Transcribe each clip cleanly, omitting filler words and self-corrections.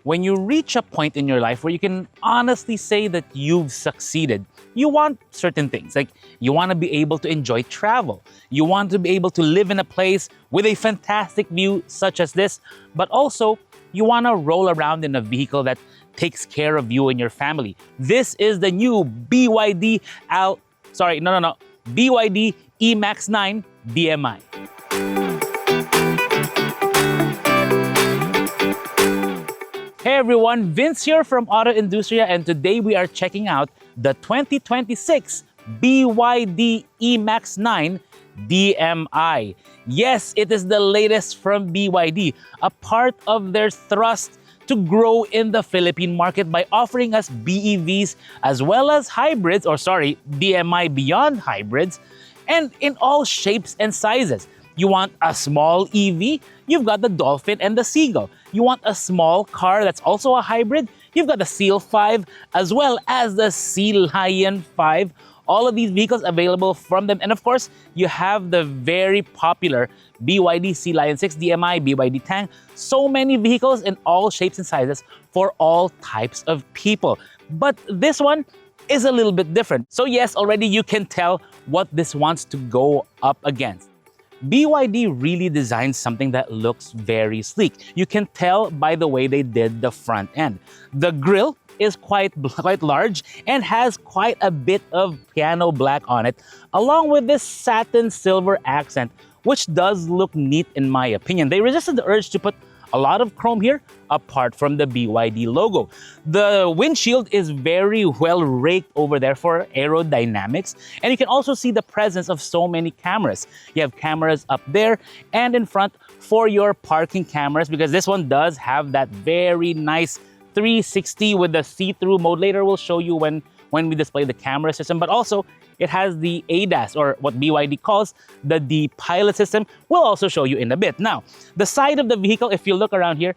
when you reach a point in your life where you can honestly say that you've succeeded, you want certain things. Like you want to be able to enjoy travel. You want to be able to live in a place with a fantastic view such as this, but also you want to roll around in a vehicle that takes care of you and your family. This is the new BYD BYD eMAX 9 DMI. Hey everyone, Vince here from AutoIndustriya, and today we are checking out the 2026 BYD eMAX 9 DMI. Yes, it is the latest from BYD, a part of their thrust to grow in the Philippine market by offering us BEVs as well as hybrids, DMI beyond hybrids, and in all shapes and sizes. You want a small EV? You've got the Dolphin and the Seagull. You want a small car that's also a hybrid? You've got the Seal 5 as well as the Sea Lion 5. All of these vehicles available from them. And of course, you have the very popular BYD Sea Lion 6 DMI, BYD Tang. So many vehicles in all shapes and sizes for all types of people. But this one is a little bit different. So yes, already you can tell what this wants to go up against. BYD really designed something that looks very sleek. You can tell by the way they did the front end. The grille is quite large and has quite a bit of piano black on it, along with this satin silver accent, which does look neat in my opinion. They resisted the urge to put a lot of chrome here apart from the BYD logo. The windshield is very well raked over there for aerodynamics, and you can also see the presence of so many cameras. You have cameras up there and in front for your parking cameras, because this one does have that very nice 360 with the see-through mode. Later we'll show you when we display the camera system, but also it has the ADAS, or what BYD calls the D-Pilot system. We'll also show you in a bit. Now, the side of the vehicle, if you look around here,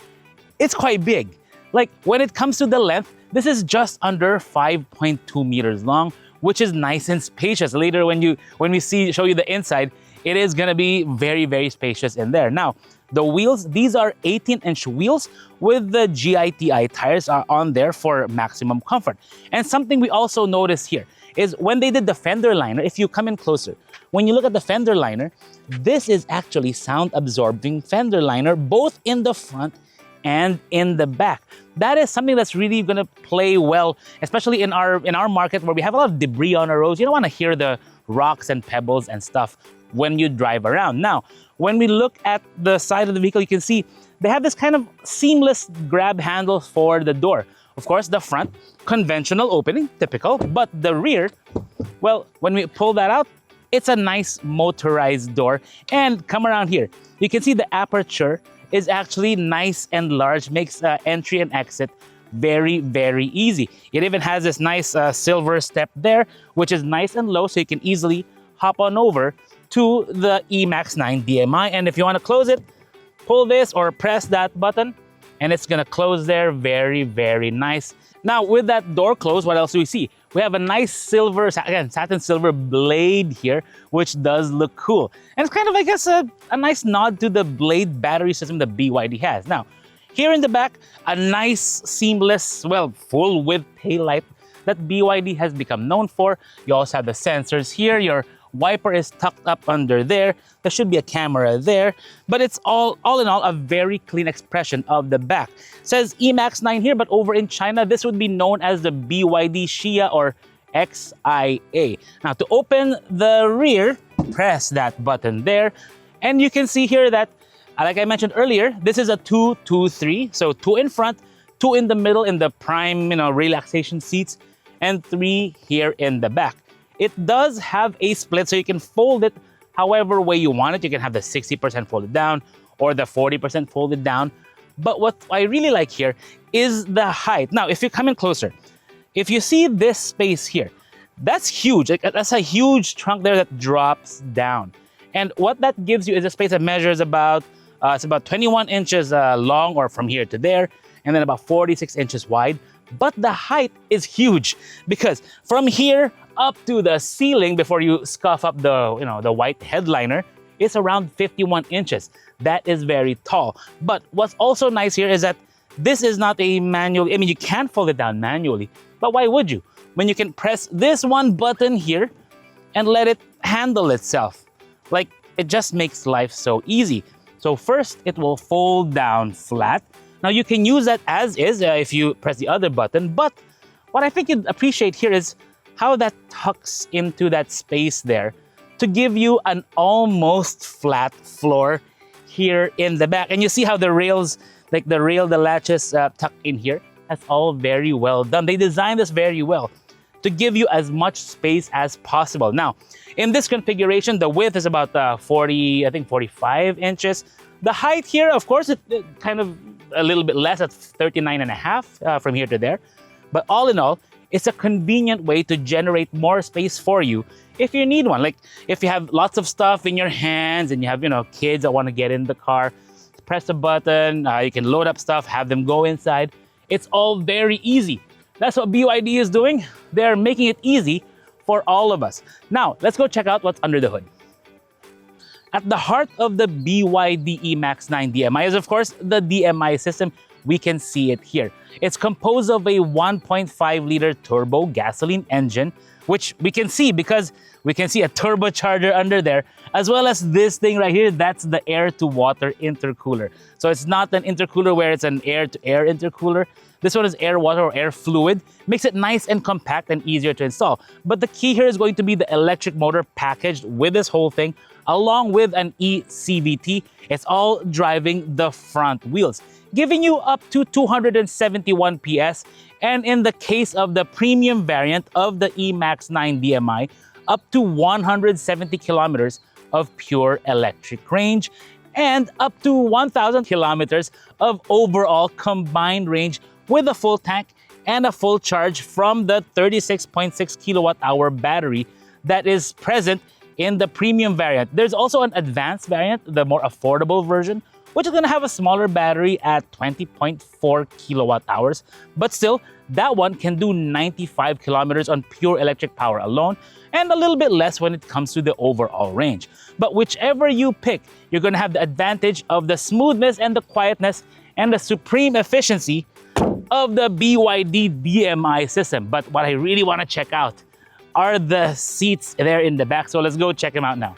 it's quite big. Like when it comes to the length, this is just under 5.2 meters long, which is nice and spacious. Later when we show you the inside, it is gonna be very, very spacious in there. Now, the wheels, these are 18-inch wheels with the GITI tires are on there for maximum comfort. And something we also notice here is when they did the fender liner, if you come in closer, when you look at the fender liner, this is actually sound-absorbing fender liner, both in the front and in the back. That is something that's really gonna play well, especially in our market where we have a lot of debris on our roads. You don't wanna hear the rocks and pebbles and stuff when you drive around. Now, when we look at the side of the vehicle, you can see they have this kind of seamless grab handle for the door. Of course, the front, conventional opening, typical, but the rear, well, when we pull that out, it's a nice motorized door. And come around here, you can see the aperture is actually nice and large, makes entry and exit very, very easy. It even has this nice silver step there, which is nice and low, so you can easily hop on over to the eMAX 9 DMI. And if you want to close it, pull this or press that button, and it's gonna close there very, very nice. Now, with that door closed, what else do we see? We have a nice silver, again, satin silver blade here, which does look cool. And it's kind of, I guess, a nice nod to the blade battery system that BYD has. Now, here in the back, a nice, seamless, well, full-width taillight that BYD has become known for. You also have the sensors here. Your wiper is tucked up under there. There should be a camera there, but it's all in all a very clean expression of the back. It says eMAX 9 here, but over in China, this would be known as the BYD Xia or XIA. Now, to open the rear, press that button there, and you can see here that, like I mentioned earlier, this is a 2-2-3, so 2 in front, 2 in the middle in the prime, relaxation seats, and 3 here in the back. It does have a split, so you can fold it however way you want it. You can have the 60% folded down or the 40% folded down. But what I really like here is the height. Now, if you come in closer, if you see this space here, that's huge. That's a huge trunk there that drops down. And what that gives you is a space that measures about, it's about 21 inches long, or from here to there, and then about 46 inches wide. But the height is huge because from here up to the ceiling, before you scuff up the white headliner, it's around 51 inches. That is very tall. But what's also nice here is that This is not a manual. I mean, you can fold it down manually, but why would you? When you can press this one button here and let it handle itself. Like, it just makes life so easy. So first, it will fold down flat. Now, you can use that as is if you press the other button, but what I think you'd appreciate here is how that tucks into that space there to give you an almost flat floor here in the back. And you see how the rails, like the latches tuck in here. That's all very well done. They designed this very well to give you as much space as possible. Now, in this configuration, the width is about 45 inches. The height here, of course, it kind of a little bit less at 39.5 from here to there. But all in all, it's a convenient way to generate more space for you if you need one. Like if you have lots of stuff in your hands and you have, kids that want to get in the car, press a button, you can load up stuff, have them go inside. It's all very easy. That's what BYD is doing. They're making it easy for all of us. Now, let's go check out what's under the hood. At the heart of the BYD eMAX 9 DMI is, of course, the DMI system. We can see it here. It's composed of a 1.5-liter turbo gasoline engine, which we can see because we can see a turbocharger under there, as well as this thing right here. That's the air-to-water intercooler. So it's not an intercooler where it's an air-to-air intercooler. This one is air, water, or air fluid. Makes it nice and compact and easier to install. But the key here is going to be the electric motor packaged with this whole thing, along with an eCVT. It's all driving the front wheels, giving you up to 271 PS. And in the case of the premium variant of the eMAX 9 DMI, up to 170 kilometers of pure electric range and up to 1,000 kilometers of overall combined range with a full tank and a full charge from the 36.6 kilowatt-hour battery that is present in the premium variant. There's also an advanced variant, the more affordable version, which is going to have a smaller battery at 20.4 kilowatt hours. But still, that one can do 95 kilometers on pure electric power alone, and a little bit less when it comes to the overall range. But whichever you pick, you're going to have the advantage of the smoothness and the quietness and the supreme efficiency of the BYD DMI system. But what I really want to check out are the seats there in the back. So let's go check them out now.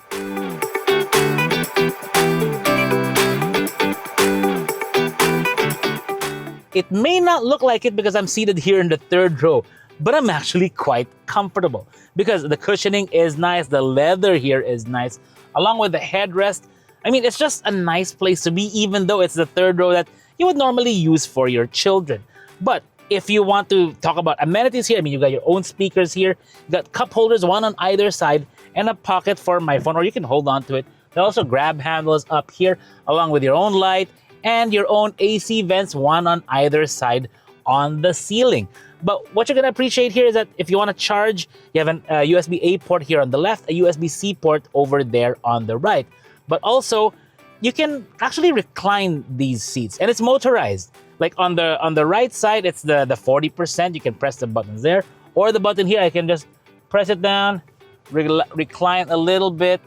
It may not look like it because I'm seated here in the third row, but I'm actually quite comfortable because the cushioning is nice, the leather here is nice, along with the headrest. I mean, it's just a nice place to be, even though it's the third row that you would normally use for your children. But if you want to talk about amenities here, I mean, you've got your own speakers here, you've got cup holders, one on either side, and a pocket for my phone, or you can hold on to it. There are also grab handles up here, along with your own light, and your own AC vents, one on either side on the ceiling. But what you're going to appreciate here is that if you want to charge, you have a USB-A port here on the left, a USB-C port over there on the right. But also, you can actually recline these seats, and it's motorized. Like on the right side, it's the 40%. You can press the buttons there, or the button here, I can just press it down, recline a little bit.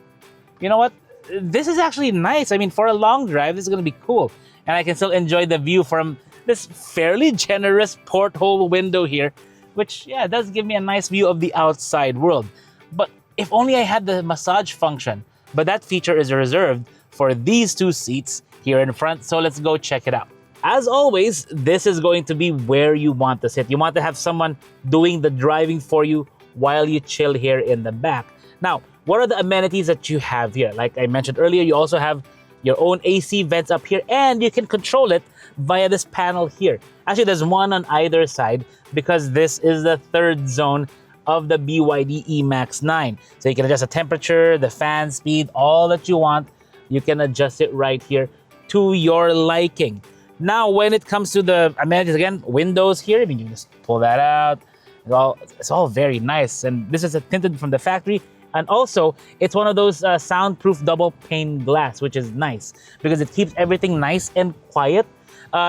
You know what? This is actually nice. I mean, for a long drive, this is going to be cool. And I can still enjoy the view from this fairly generous porthole window here, which, yeah, does give me a nice view of the outside world. But if only I had the massage function. But that feature is reserved for these two seats here in front. So let's go check it out. As always, this is going to be where you want to sit. You want to have someone doing the driving for you while you chill here in the back. Now, what are the amenities that you have here? Like I mentioned earlier, you also have your own AC vents up here, and you can control it via this panel here. Actually, there's one on either side because this is the third zone of the BYD eMAX 9. So you can adjust the temperature, the fan speed, all that you want. You can adjust it right here to your liking. Now, when it comes to the amenities, again, windows here, I mean, you just pull that out. It's all very nice. And this is tinted from the factory. And also, it's one of those soundproof double pane glass, which is nice because it keeps everything nice and quiet.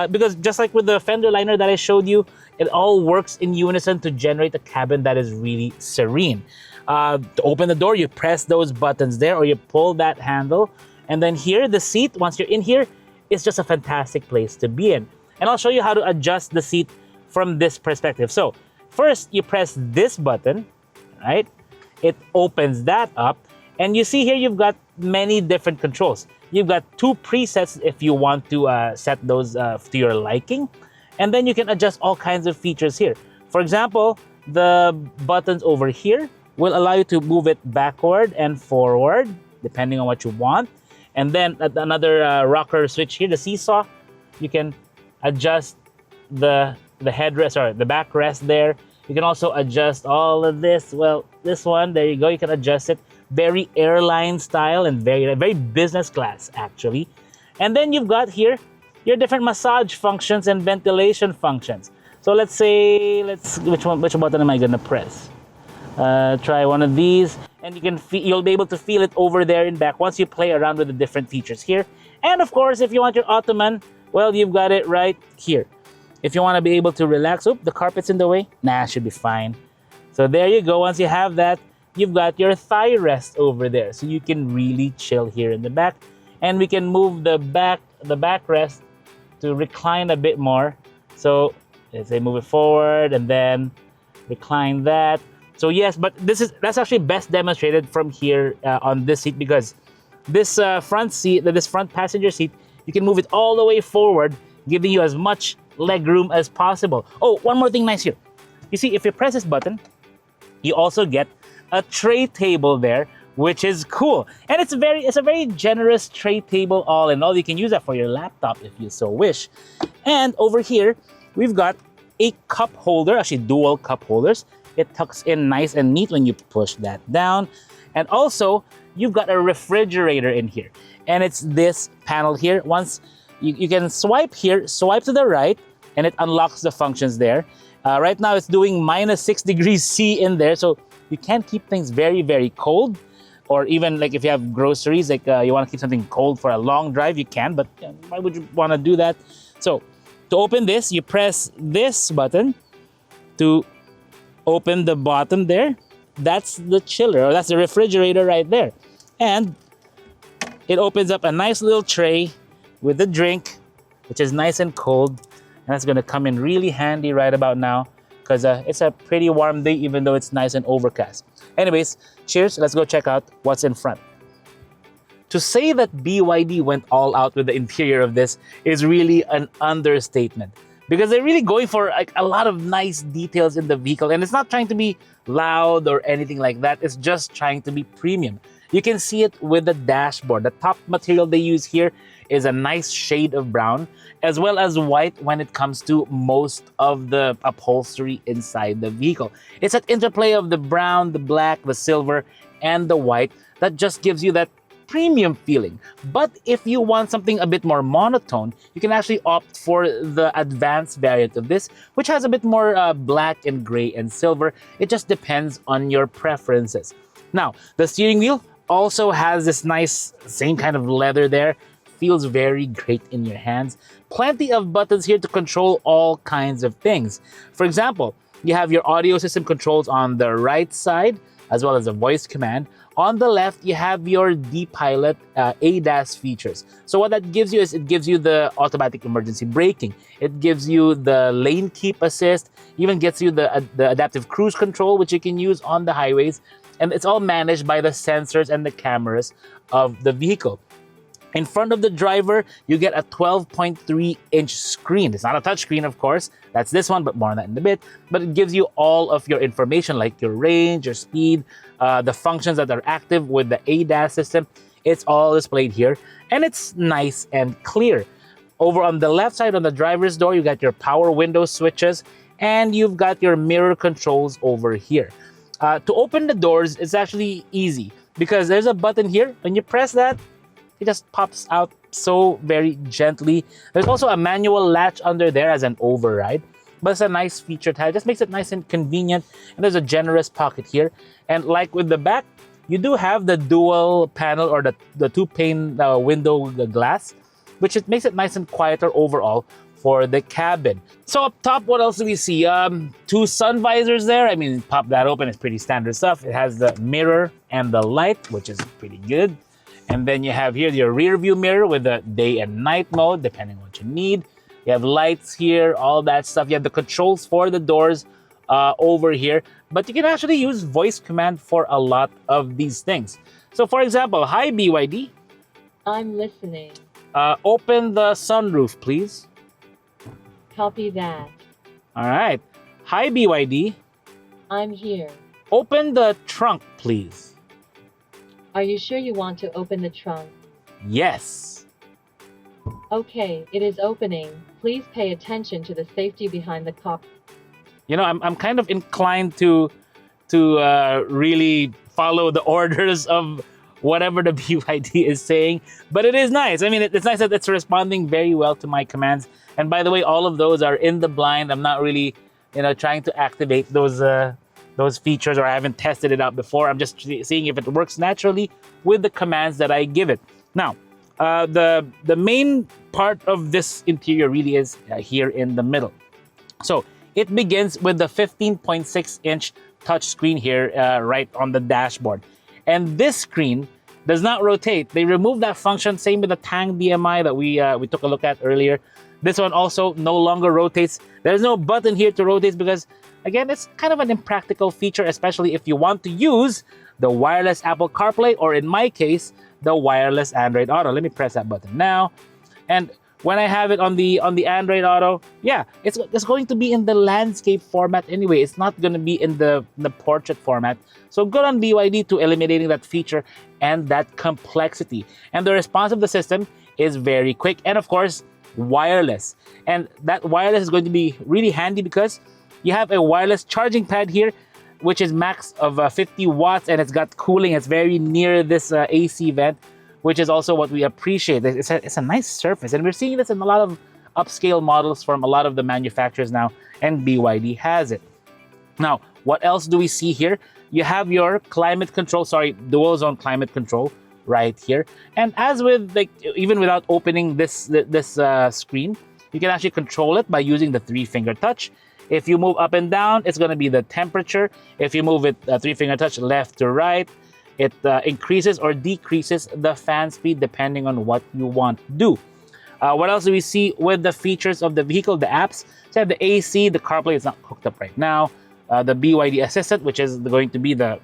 Because just like with the fender liner that I showed you, it all works in unison to generate a cabin that is really serene. To open the door, you press those buttons there, or you pull that handle. And then here, the seat, once you're in here, it's just a fantastic place to be in. And I'll show you how to adjust the seat from this perspective. So first, you press this button, right? It opens that up. And you see here, you've got many different controls. You've got 2 presets if you want to set those to your liking. And then you can adjust all kinds of features here. For example, the buttons over here will allow you to move it backward and forward, depending on what you want. And then another rocker switch here, the seesaw, you can adjust the headrest or the backrest there. You can also adjust all of this. Well, this one, there you go. You can adjust it. Very airline style and very business class, actually. And then you've got here your different massage functions and ventilation functions. So let's say, which button am I gonna press? Try one of these, and you'll be able to feel it over there in back once you play around with the different features here. And of course, if you want your ottoman, well, you've got it right here. If you want to be able to relax, the carpet's in the way. Nah, should be fine. So there you go. Once you have that, you've got your thigh rest over there, so you can really chill here in the back. And we can move the backrest to recline a bit more. So let's say move it forward and then recline that. So yes, but that's actually best demonstrated from here on this seat, because this front passenger seat, you can move it all the way forward, giving you as much leg room as possible. Oh, one more thing nice here. You see, if you press this button, you also get a tray table there, which is cool. And it's a very generous tray table all in all. You can use that for your laptop if you so wish. And over here, we've got a cup holder, actually dual cup holders. It tucks in nice and neat when you push that down. And also, you've got a refrigerator in here. And it's this panel here. Once you can swipe here, swipe to the right, and it unlocks the functions there. Right now, it's doing -6 degrees C in there, so you can't keep things very cold. Or even like if you have groceries, like you want to keep something cold for a long drive, you can, but why would you want to do that? So to open this, you press this button to open the bottom there. That's the chiller, or that's the refrigerator right there. And it opens up a nice little tray with the drink, which is nice and cold. And that's gonna come in really handy right about now, because it's a pretty warm day, even though it's nice and overcast. Anyways, cheers, let's go check out what's in front. To say that BYD went all out with the interior of this is really an understatement, because they're really going for like a lot of nice details in the vehicle, and it's not trying to be loud or anything like that. It's just trying to be premium. You can see it with the dashboard. The top material they use here is a nice shade of brown, as well as white when it comes to most of the upholstery inside the vehicle. It's that interplay of the brown, the black, the silver, and the white that just gives you that premium feeling. But if you want something a bit more monotone, you can actually opt for the advanced variant of this, which has a bit more black and gray and silver. It just depends on your preferences. Now, the steering wheel also has this nice same kind of leather there. Feels very great in your hands. Plenty of buttons here to control all kinds of things. For example, you have your audio system controls on the right side, as well as a voice command. On the left, you have your D-Pilot ADAS features. So what that gives you is it gives you the automatic emergency braking. It gives you the lane keep assist, even gets you the adaptive cruise control, which you can use on the highways. And it's all managed by the sensors and the cameras of the vehicle. In front of the driver, you get a 12.3-inch screen. It's not a touch screen, of course. That's this one, but more on that in a bit. But it gives you all of your information, like your range, your speed, the functions that are active with the ADAS system. It's all displayed here, and it's nice and clear. Over on the left side, on the driver's door, you got your power window switches, and you've got your mirror controls over here. To open the doors, it's actually easy, because there's a button here. When you press that, it just pops out so very gently. There's also a manual latch under there as an override, but it's a nice feature tile. It just makes it nice and convenient. And there's a generous pocket here. And like with the back, you do have the dual panel or the two-pane window glass, which it makes it nice and quieter overall for the cabin. So up top, what else do we see? 2 sun visors there. I mean, pop that open, it's pretty standard stuff. It has the mirror and the light, which is pretty good. And then you have here your rear view mirror with the day and night mode, depending on what you need. You have lights here, all that stuff. You have the controls for the doors over here. But you can actually use voice command for a lot of these things. So for example, hi BYD. I'm listening. Open the sunroof, please. Copy that. All right. Hi BYD. I'm here. Open the trunk, please. Are you sure you want to open the trunk? Yes. Okay, it is opening. Please pay attention to the safety behind the cockpit. You know, I'm kind of inclined to really follow the orders of whatever the BYD is saying, but it is nice. I mean, it's nice that it's responding very well to my commands. And by the way, all of those are in the blind. I'm not really, trying to activate those features, or I haven't tested it out before. I'm just seeing if it works naturally with the commands that I give it. Now, the main part of this interior really is here in the middle. So it begins with the 15.6-inch touchscreen here right on the dashboard. And this screen does not rotate. They removed that function, same with the Tang DMI that we took a look at earlier. This one also no longer rotates. There's no button here to rotate because, again, it's kind of an impractical feature, especially if you want to use the wireless Apple CarPlay, or in my case, the wireless Android Auto. Let me press that button now. And when I have it on the Android Auto, yeah, it's going to be in the landscape format anyway. It's not going to be in the portrait format. So good on BYD to eliminating that feature and that complexity. And the response of the system is very quick, and of course, wireless. And that wireless is going to be really handy because you have a wireless charging pad here, which is max of 50 watts, and it's got cooling. It's very near this AC vent, which is also what we appreciate. It's a nice surface, and we're seeing this in a lot of upscale models from a lot of the manufacturers now, and BYD has it. Now, what else do we see here? You have your climate control, dual zone climate control right here. And as with, even without opening this screen, you can actually control it by using the 3-finger touch. If you move up and down, it's going to be the temperature. If you move it 3-finger touch left to right, it increases or decreases the fan speed depending on what you want to do. What else do we see with the features of the vehicle, the apps? So you have the AC, the CarPlay is not hooked up right now. The BYD Assistant, which is going to be the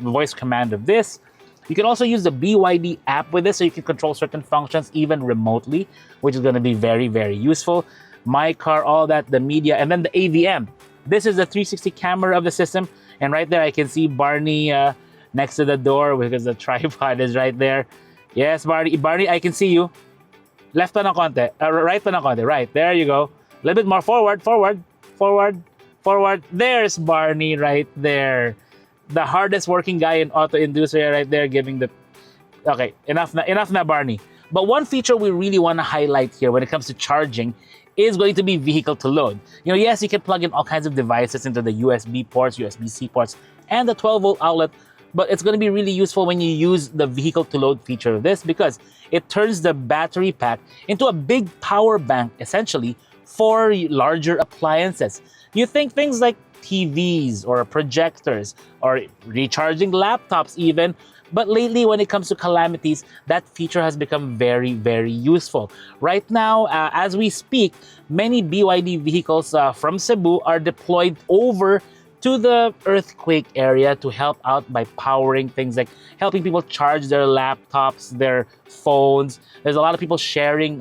voice command of this. You can also use the BYD app with this, so you can control certain functions even remotely, which is going to be very, very useful. My Car, all that, the media, and then the AVM. This is the 360 camera of the system, and right there I can see Barney next to the door because the tripod is right there. Yes, Barney, I can see you. Left pa ng konti, right pa ng konti, right, there you go. A little bit more forward. There's Barney right there. The hardest working guy in AutoIndustriya right there, giving the... Okay, enough na Barney. But one feature we really want to highlight here when it comes to charging is going to be vehicle to load. Yes, you can plug in all kinds of devices into the USB ports, USB-C ports, and the 12-volt outlet, but it's going to be really useful when you use the vehicle to load feature of this, because it turns the battery pack into a big power bank, essentially, for larger appliances. You think things like TVs or projectors or recharging laptops even, but lately when it comes to calamities, that feature has become very, very useful. Right now, as we speak, many BYD vehicles from Cebu are deployed over to the earthquake area to help out by powering things like helping people charge their laptops, their phones. There's a lot of people sharing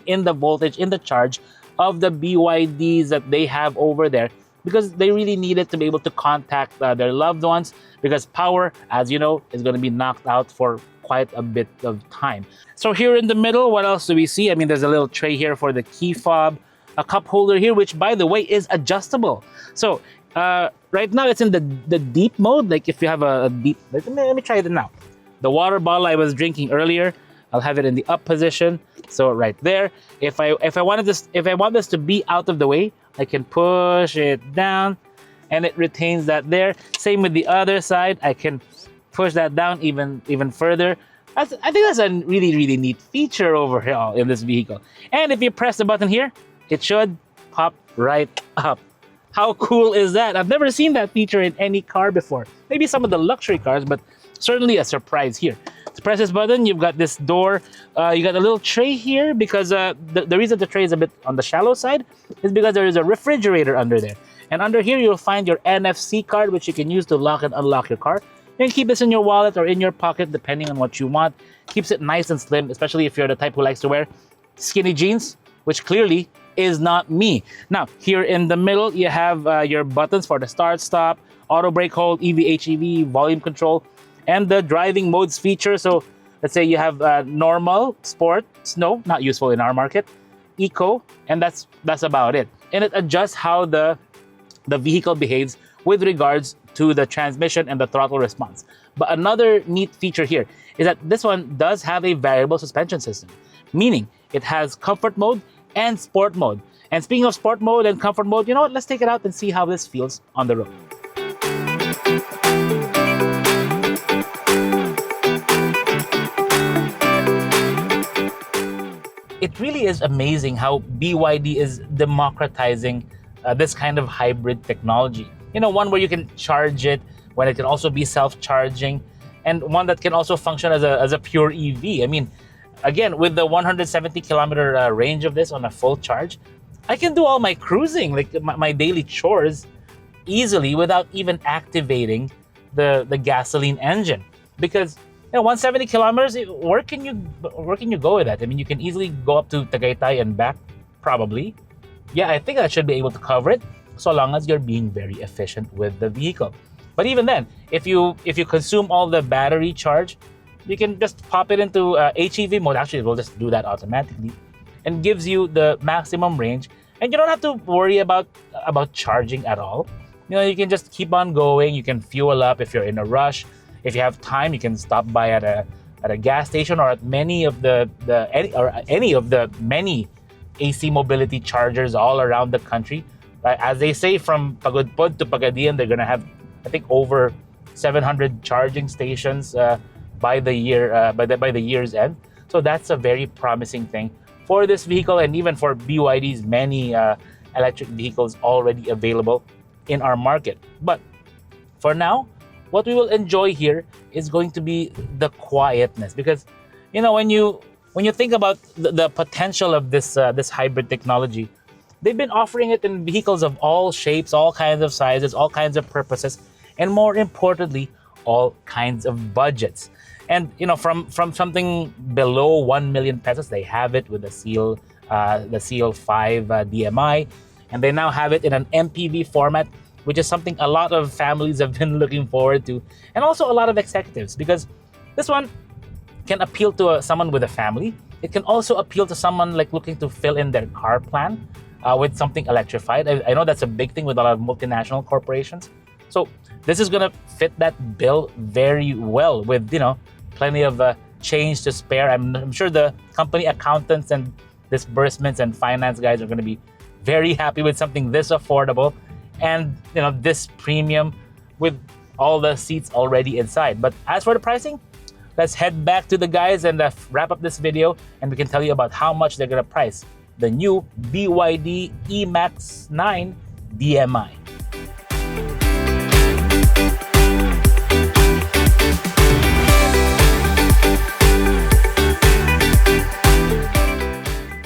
in the voltage, in the charge of the BYDs that they have over there, because they really need it to be able to contact their loved ones, because power, as you know, is going to be knocked out for quite a bit of time. So here in the middle, what else do we see? I mean, there's a little tray here for the key fob, a cup holder here, which, by the way, is adjustable. So right now it's in the deep mode. Like if you have a deep, let me try it now. The water bottle I was drinking earlier, I'll have it in the up position. So right there, if I want this to be out of the way, I can push it down and it retains that there. Same with the other side, I can push that down even further. I think that's a really, really neat feature over here in this vehicle. And if you press the button here, it should pop right up. How cool is that? I've never seen that feature in any car before. Maybe some of the luxury cars, but certainly a surprise here. To press this button, you've got this door. You got a little tray here because the reason the tray is a bit on the shallow side is because there is a refrigerator under there. And under here, you'll find your NFC card, which you can use to lock and unlock your car. You can keep this in your wallet or in your pocket, depending on what you want. Keeps it nice and slim, especially if you're the type who likes to wear skinny jeans, which clearly is not me. Now, here in the middle, you have your buttons for the start, stop, auto brake hold, EV, HEV, volume control, and the driving modes feature. So let's say you have normal, sport, snow, not useful in our market, eco, and that's about it. And it adjusts how the vehicle behaves with regards to the transmission and the throttle response. But another neat feature here is that this one does have a variable suspension system, meaning it has comfort mode and sport mode. And speaking of sport mode and comfort mode, you know what? Let's take it out and see how this feels on the road. It really is amazing how BYD is democratizing this kind of hybrid technology. You know, one where you can charge it, when it can also be self-charging, and one that can also function as a pure EV. I mean, again, with the 170 kilometer range of this on a full charge, I can do all my cruising, like my daily chores, easily without even activating the gasoline engine. Because 170 kilometers, where can you go with that? I mean, you can easily go up to Tagaytay and back, probably. Yeah, I think I should be able to cover it, so long as you're being very efficient with the vehicle. But even then, if you consume all the battery charge, you can just pop it into HEV mode. Actually, it will just do that automatically, and gives you the maximum range. And you don't have to worry about charging at all. You can just keep on going. You can fuel up if you're in a rush. If you have time, you can stop by at a gas station or at any of the many AC mobility chargers all around the country. As they say, from Pagudpod to Pagadian, they're gonna have, I think, over 700 charging stations by the year's end. So that's a very promising thing for this vehicle, and even for BYD's many electric vehicles already available in our market. But for now, what we will enjoy here is going to be the quietness, because when you think about the potential of this hybrid technology, they've been offering it in vehicles of all shapes, all kinds of sizes, all kinds of purposes, and more importantly, all kinds of budgets. And from something below 1 million pesos, they have it with the Seal 5 DMI, and they now have it in an MPV format, which is something a lot of families have been looking forward to, and also a lot of executives, because this one can appeal to someone with a family. It can also appeal to someone like looking to fill in their car plan with something electrified. I know that's a big thing with a lot of multinational corporations. So this is gonna fit that bill very well, with plenty of change to spare. I'm sure the company accountants and disbursements and finance guys are gonna be very happy with something this affordable and this premium with all the seats already inside. But as for the pricing, let's head back to the guys and wrap up this video, and we can tell you about how much they're gonna price the new BYD eMAX 9 DMI.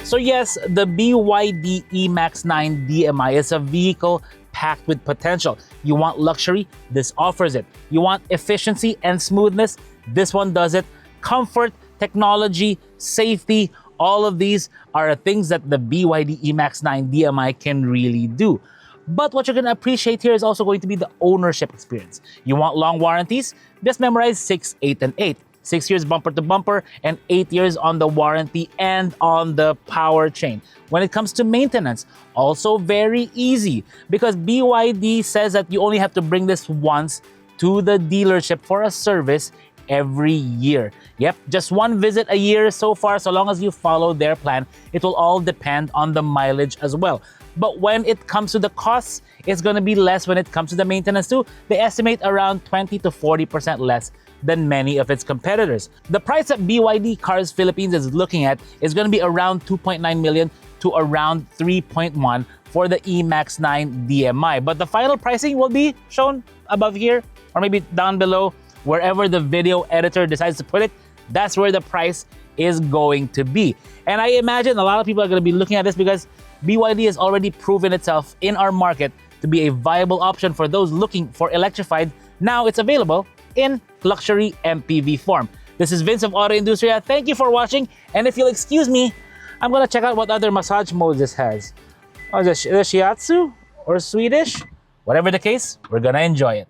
So yes, the BYD eMAX 9 DMI is a vehicle packed with potential. You want luxury? This offers it. You want efficiency and smoothness? This one does it. Comfort, technology, safety, all of these are things that the BYD eMAX 9 DMI can really do. But what you're going to appreciate here is also going to be the ownership experience. You want long warranties? Just memorize 6, 8, and 8. 6 years bumper to bumper and 8 years on the warranty and on the powertrain. When it comes to maintenance, also very easy, because BYD says that you only have to bring this once to the dealership for a service every year. Yep, just one visit a year so far, so long as you follow their plan. It will all depend on the mileage as well. But when it comes to the costs, it's going to be less when it comes to the maintenance too. They estimate around 20 to 40% less than many of its competitors. The price that BYD Cars Philippines is looking at is going to be around 2.9 million to around 3.1 for the eMAX 9 DMI. But the final pricing will be shown above here or maybe down below wherever the video editor decides to put it, that's where the price is going to be. And I imagine a lot of people are going to be looking at this because BYD has already proven itself in our market to be a viable option for those looking for electrified. Now it's available in luxury MPV form. This is Vince of Auto Industriya. Thank you for watching. And if you'll excuse me, I'm going to check out what other massage modes this has. Oh, is it shiatsu or Swedish? Whatever the case, we're going to enjoy it.